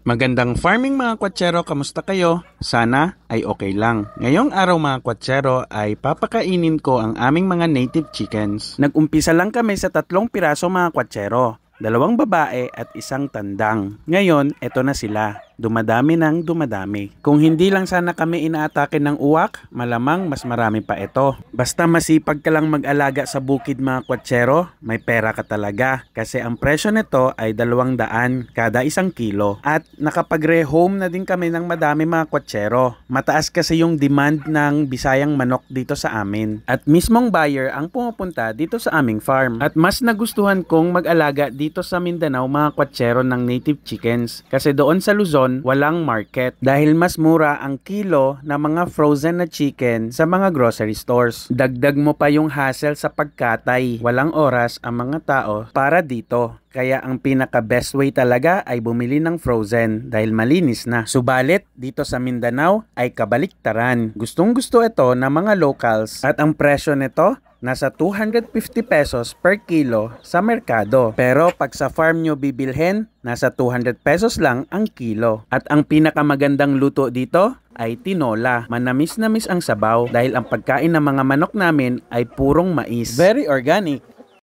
Magandang farming mga kwatsero, kamusta kayo? Sana ay okay lang. Ngayong araw mga kwatsero ay papakainin ko ang aming mga native chickens. Nag-umpisa lang kami sa 3 piraso mga kwatsero. 2 babae at 1 tandang. Ngayon, eto na sila. Dumadami ng dumadami. Kung hindi lang sana kami inaatake ng uwak, malamang mas marami pa ito. Basta masipag ka lang mag-alaga sa bukid mga kwatsero, may pera ka talaga. Kasi ang presyo nito ay 200 kada 1 kilo. At nakapag-rehome na din kami ng madami mga kwatsero. Mataas kasi yung demand ng Bisayang manok dito sa amin. At mismong buyer ang pumupunta dito sa aming farm. At mas nagustuhan kong mag-alaga dito sa Mindanao mga kwatsero ng native chickens. Kasi doon sa Luzon, walang market dahil mas mura ang kilo ng mga frozen na chicken sa mga grocery stores. Dagdag mo pa yung hassle sa pagkatay. Walang oras ang mga tao para dito. Kaya ang pinaka best way talaga ay bumili ng frozen dahil malinis na. Subalit dito sa Mindanao ay kabaliktaran. Gustong gusto ito ng mga locals at ang presyo nito nasa 250 pesos per kilo sa merkado. Pero pag sa farm nyo bibilhin, nasa 200 pesos lang ang kilo. At ang pinakamagandang luto dito ay tinola. Manamis-namis ang sabaw dahil ang pagkain ng mga manok namin ay purong mais. Very organic.